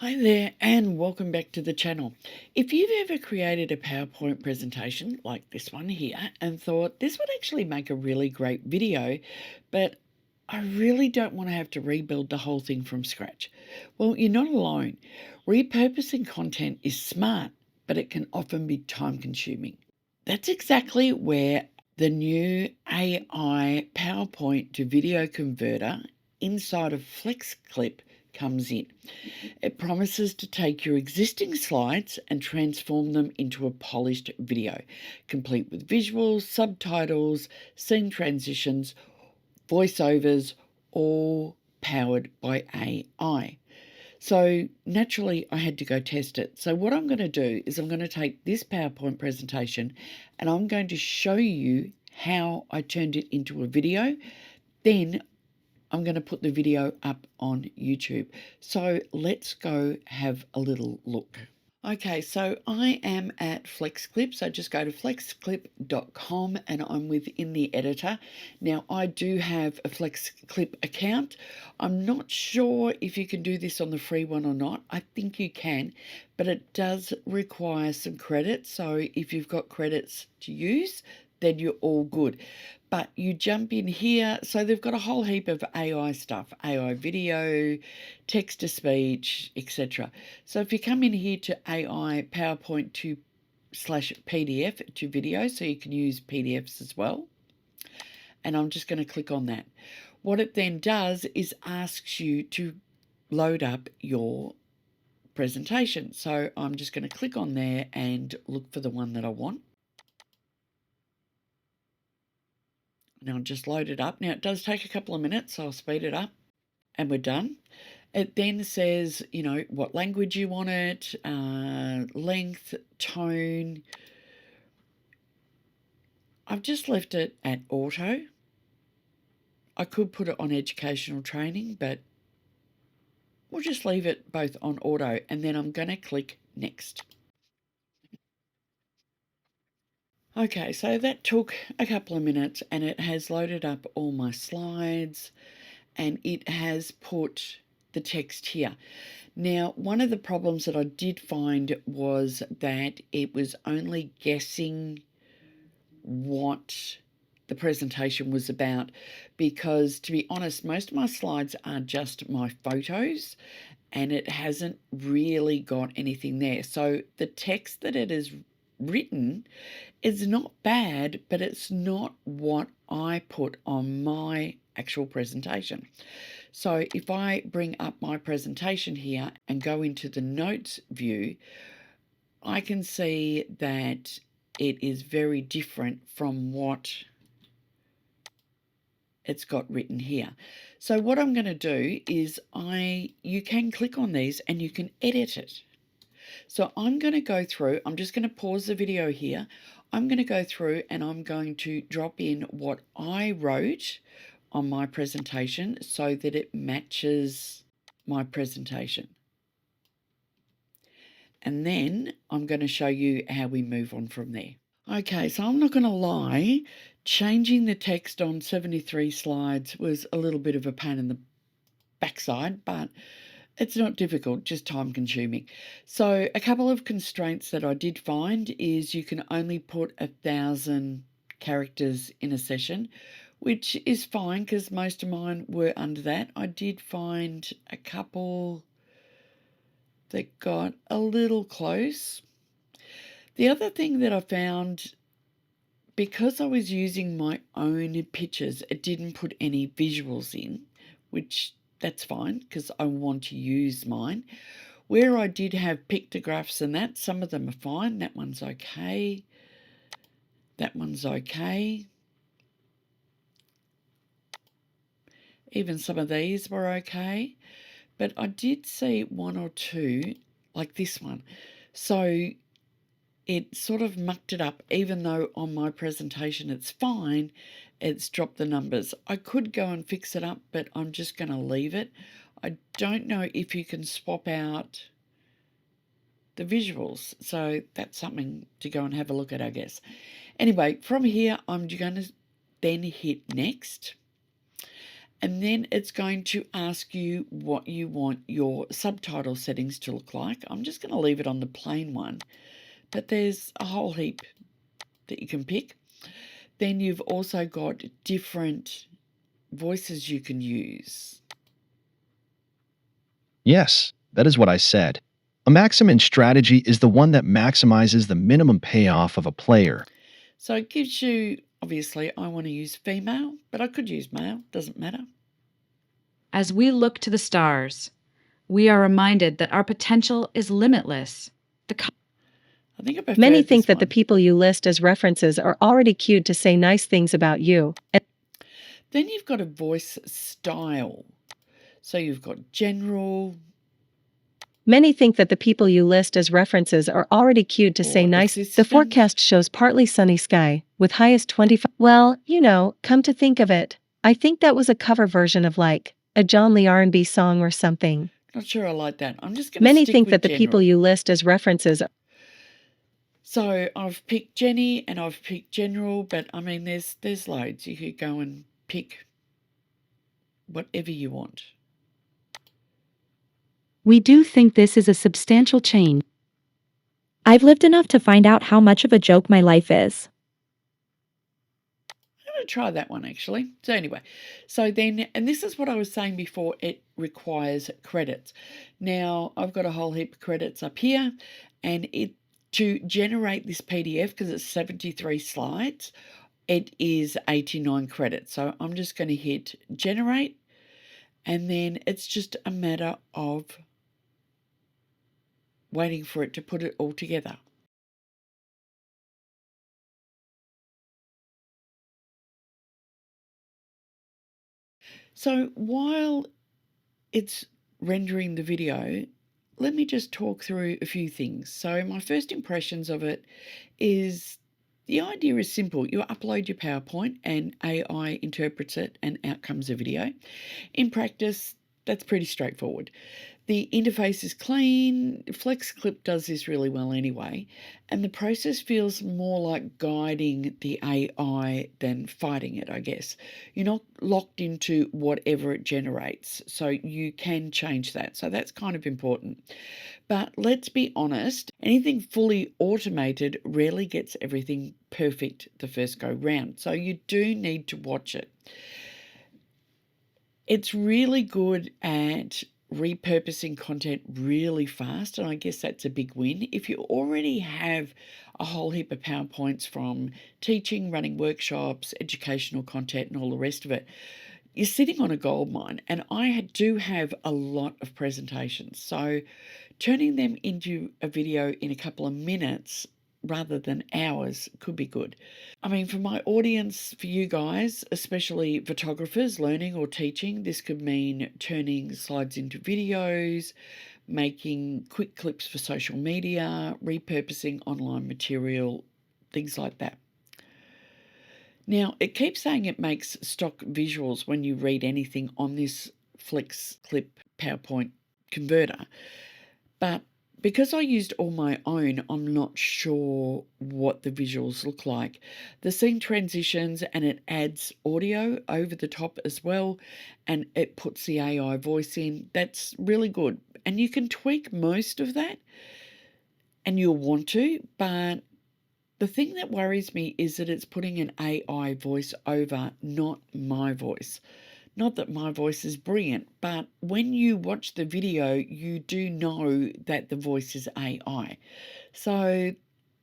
Hi there and welcome back to the channel. If you've ever created a PowerPoint presentation like this one here and thought this would actually make a really great video, but I really don't want to have to rebuild the whole thing from scratch. Well, you're not alone. Repurposing content is smart, but it can often be time consuming. That's exactly where the new AI PowerPoint to video converter inside of FlexClip comes in. It promises to take your existing slides and transform them into a polished video, complete with visuals, subtitles, scene transitions, voiceovers, all powered by AI. So naturally, I had to go test it. So what I'm going to do is I'm going to take this PowerPoint presentation and I'm going to show you how I turned it into a video. Then I'm going to put the video up on YouTube. So let's go have a little look. Okay, so I am at FlexClip, so just go to flexclip.com and I'm within the editor. Now, I do have a FlexClip account. I'm not sure if you can do this on the free one or not. I think you can, but it does require some credits. So if you've got credits to use, then you're all good. But you jump in here, so they've got a whole heap of AI stuff, AI video, text to speech, etc. So if you come in here to AI PowerPoint to /PDF to video, so you can use PDFs as well. And I'm just going to click on that. What it then does is asks you to load up your presentation. So I'm just going to click on there and look for the one that I want. Now I'll just load it up. Now it does take a couple of minutes, so I'll speed it up and we're done. It then says, you know, what language you want it, length, tone. I've just left it at auto. I could put it on educational training, but we'll just leave it both on auto and then I'm going to click next. Okay, so that took a couple of minutes and it has loaded up all my slides and it has put the text here. Now, one of the problems that I did find was that it was only guessing what the presentation was about because, to be honest, most of my slides are just my photos and it hasn't really got anything there. So the text that it has written is not bad, but it's not what I put on my actual presentation. So if I bring up my presentation here and go into the notes view, I can see that it is very different from what it's got written here. So what I'm going to do is you can click on these and you can edit it. So I'm going to go through, I'm just going to pause the video here. I'm going to go through and I'm going to drop in what I wrote on my presentation so that it matches my presentation. And then I'm going to show you how we move on from there. Okay, so I'm not going to lie, changing the text on 73 slides was a little bit of a pain in the backside, but it's not difficult, just time consuming. So a couple of constraints that I did find is you can only put 1,000 characters in a session, which is fine because most of mine were under that. I did find a couple that got a little close. The other thing that I found, because I was using my own pictures, it didn't put any visuals in, which that's fine because I want to use mine. Where I did have pictographs and that, some of them are fine. That one's okay. That one's okay. Even some of these were okay. But I did see one or two, like this one. So it sort of mucked it up, even though on my presentation it's fine, it's dropped the numbers. I could go and fix it up, but I'm just going to leave it. I don't know if you can swap out the visuals, so that's something to go and have a look at, I guess. Anyway, from here, I'm going to then hit next. And then it's going to ask you what you want your subtitle settings to look like. I'm just going to leave it on the plain one, but there's a whole heap that you can pick. Then you've also got different voices you can use. Yes, that is what I said. A maximum strategy is the one that maximizes the minimum payoff of a player. So it gives you, obviously, I want to use female, but I could use male, doesn't matter. As we look to the stars, we are reminded that our potential is limitless. I think I prefer Many think this that the one. people you list as references are already cued to say nice things about you. Then you've got a voice style. So you've got general Many think that the people you list as references are already cued to say or nice. The assistant. forecast shows partly sunny sky, with highest 25. Well, come to think of it, I think that was a cover version of like a John Lee R&B song or something. Not sure I like that. I'm just going to Many stick think with that the general. people you list as references. So I've picked Jenny and I've picked general, but I mean there's loads. You could go and pick whatever you want. We do think this is a substantial change. I've lived enough to find out how much of a joke my life is. I'm going to try that one actually. So anyway, so then, and this is what I was saying before, it requires credits. Now I've got a whole heap of credits up here, and to generate this PDF, because it's 73 slides, it is 89 credits. So I'm just going to hit generate, and then it's just a matter of waiting for it to put it all together. So while it's rendering the video, let me just talk through a few things. So my first impressions of it is the idea is simple. You upload your PowerPoint and AI interprets it and out comes a video. In practice, that's pretty straightforward. The interface is clean. FlexClip does this really well anyway, and the process feels more like guiding the AI than fighting it, I guess. You're not locked into whatever it generates, so you can change that. So that's kind of important. But let's be honest, anything fully automated rarely gets everything perfect the first go round, so you do need to watch it. It's really good at repurposing content really fast, and I guess that's a big win. If you already have a whole heap of PowerPoints from teaching, running workshops, educational content, and all the rest of it, you're sitting on a gold mine. And I do have a lot of presentations, so turning them into a video in a couple of minutes rather than hours could be good. I mean, for my audience, for you guys, especially photographers learning or teaching, this could mean turning slides into videos, making quick clips for social media, repurposing online material, things like that. Now, it keeps saying it makes stock visuals when you read anything on this FlexClip PowerPoint converter, but because I used all my own, I'm not sure what the visuals look like. The scene transitions and it adds audio over the top as well, and it puts the AI voice in. That's really good. And you can tweak most of that, and you'll want to, but the thing that worries me is that it's putting an AI voice over, not my voice. Not that my voice is brilliant, but when you watch the video, you do know that the voice is AI. So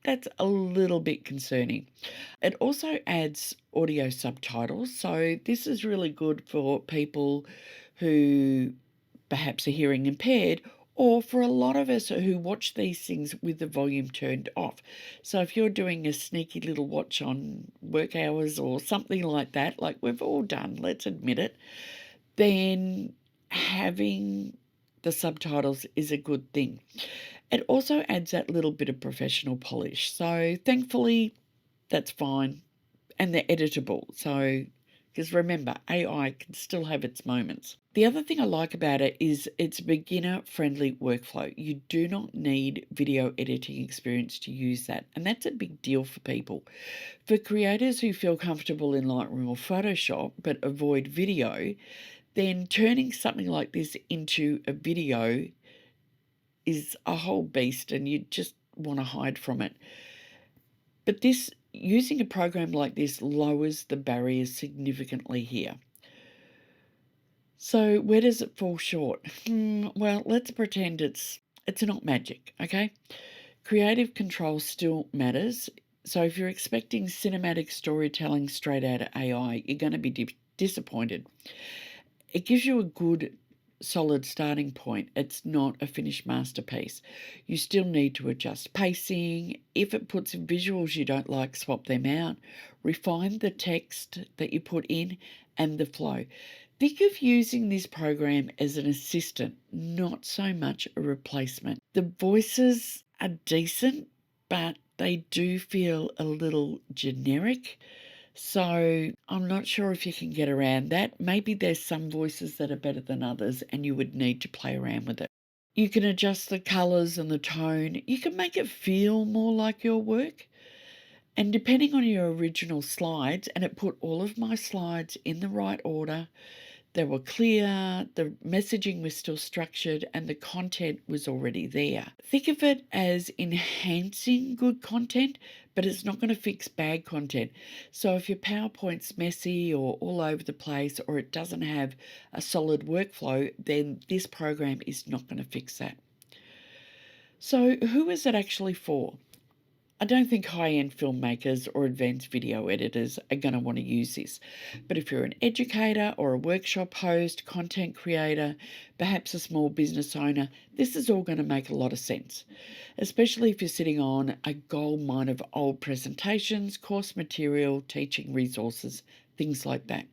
that's a little bit concerning. It also adds audio subtitles. So this is really good for people who perhaps are hearing impaired, or for a lot of us who watch these things with the volume turned off. So if you're doing a sneaky little watch on work hours or something like that, like we've all done, let's admit it, then having the subtitles is a good thing. It also adds that little bit of professional polish. So thankfully, that's fine. And they're editable. So because remember, AI can still have its moments. The other thing I like about it is it's a beginner-friendly workflow. You do not need video editing experience to use that, and that's a big deal for people. For creators who feel comfortable in Lightroom or Photoshop but avoid video, then turning something like this into a video is a whole beast and you just want to hide from it. But using a program like this lowers the barriers significantly here. So where does it fall short? Well, let's pretend it's not magic, okay? Creative control still matters. So if you're expecting cinematic storytelling straight out of AI, you're going to be disappointed. It gives you a good, solid starting point. It's not a finished masterpiece. You still need to adjust pacing. If it puts in visuals you don't like, swap them out. Refine the text that you put in and the flow. Think of using this program as an assistant, not so much a replacement. The voices are decent, but they do feel a little generic. So I'm not sure if you can get around that. Maybe there's some voices that are better than others and you would need to play around with it. You can adjust the colours and the tone. You can make it feel more like your work. And depending on your original slides, and it put all of my slides in the right order, they were clear, the messaging was still structured, and the content was already there. Think of it as enhancing good content, but it's not going to fix bad content. So if your PowerPoint's messy or all over the place, or it doesn't have a solid workflow, then this program is not going to fix that. So who is it actually for? I don't think high-end filmmakers or advanced video editors are going to want to use this. But if you're an educator or a workshop host, content creator, perhaps a small business owner, this is all going to make a lot of sense, especially if you're sitting on a gold mine of old presentations, course material, teaching resources, things like that.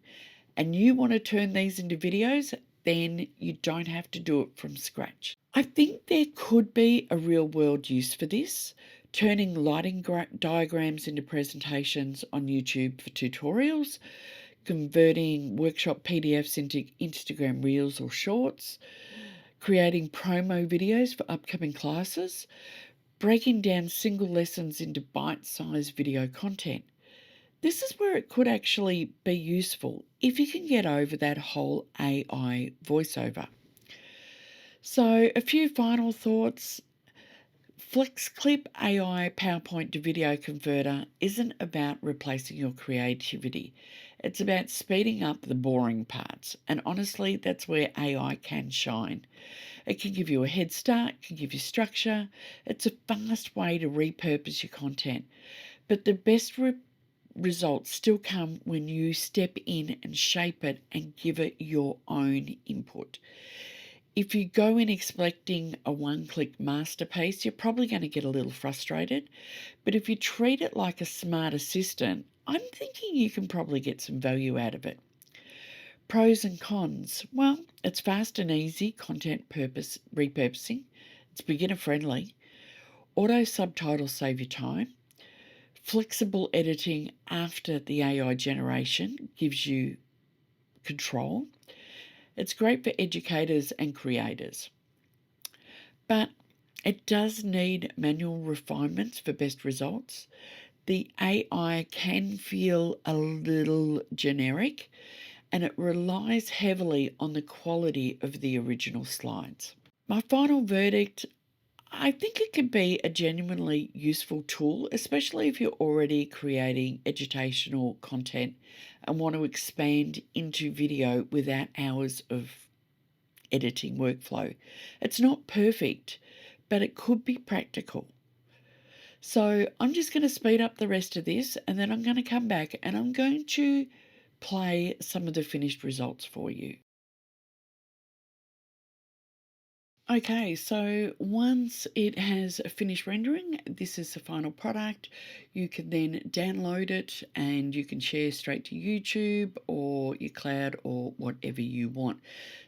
And you want to turn these into videos, then you don't have to do it from scratch. I think there could be a real-world use for this. Turning lighting diagrams into presentations on YouTube for tutorials, converting workshop PDFs into Instagram Reels or Shorts, creating promo videos for upcoming classes, breaking down single lessons into bite-sized video content. This is where it could actually be useful if you can get over that whole AI voiceover. So a few final thoughts. FlexClip AI PowerPoint to video converter isn't about replacing your creativity. It's about speeding up the boring parts. And honestly, that's where AI can shine. It can give you a head start, can give you structure. It's a fast way to repurpose your content. But the best results still come when you step in and shape it and give it your own input. If you go in expecting a one-click masterpiece, you're probably going to get a little frustrated. But if you treat it like a smart assistant, I'm thinking you can probably get some value out of it. Pros and cons. Well, it's fast and easy content repurposing. It's beginner-friendly. Auto subtitles save you time. Flexible editing after the AI generation gives you control. It's great for educators and creators. But it does need manual refinements for best results. The AI can feel a little generic, and it relies heavily on the quality of the original slides. My final verdict, I think it can be a genuinely useful tool, especially if you're already creating educational content and want to expand into video without hours of editing workflow. It's not perfect, but it could be practical. So I'm just going to speed up the rest of this, and then I'm going to come back and I'm going to play some of the finished results for you. Okay, so once it has finished rendering, this is the final product. You can then download it and you can share straight to YouTube or your cloud or whatever you want.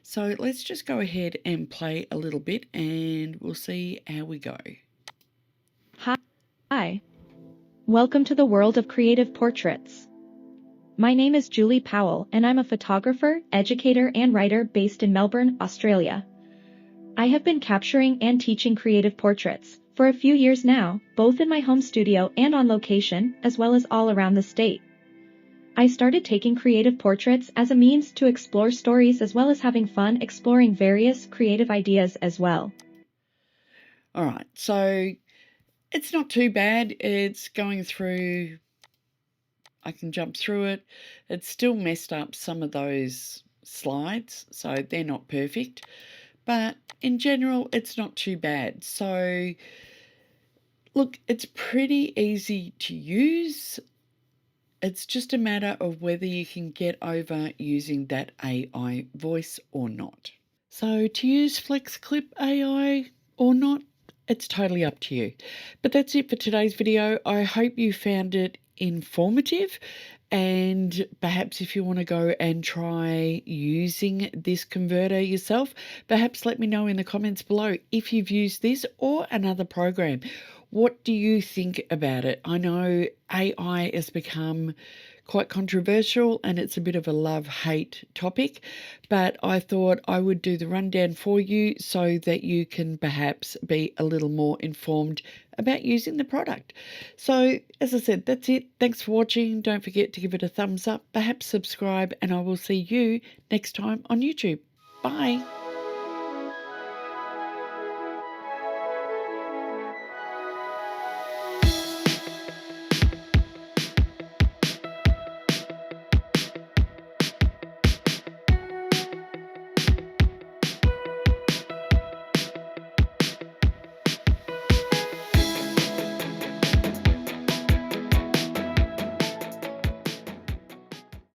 So let's just go ahead and play a little bit and we'll see how we go. Hi. Welcome to the world of creative portraits. My name is Julie Powell, and I'm a photographer, educator, and writer based in Melbourne, Australia. I have been capturing and teaching creative portraits for a few years now, both in my home studio and on location, as well as all around the state. I started taking creative portraits as a means to explore stories as well as having fun exploring various creative ideas as well. All right, so it's not too bad. It's going through, I can jump through it. It's still messed up some of those slides, so they're not perfect. But in general, it's not too bad. So look, it's pretty easy to use. It's just a matter of whether you can get over using that AI voice or not. So to use FlexClip AI or not, it's totally up to you. But that's it for today's video. I hope you found it informative, and perhaps if you want to go and try using this converter yourself, perhaps let me know in the comments below if you've used this or another program. What do you think about it? I know AI has become quite controversial and it's a bit of a love-hate topic, but I thought I would do the rundown for you so that you can perhaps be a little more informed about using the product. So as I said, that's it. Thanks for watching. Don't forget to give it a thumbs up, perhaps subscribe, and I will see you next time on YouTube. Bye.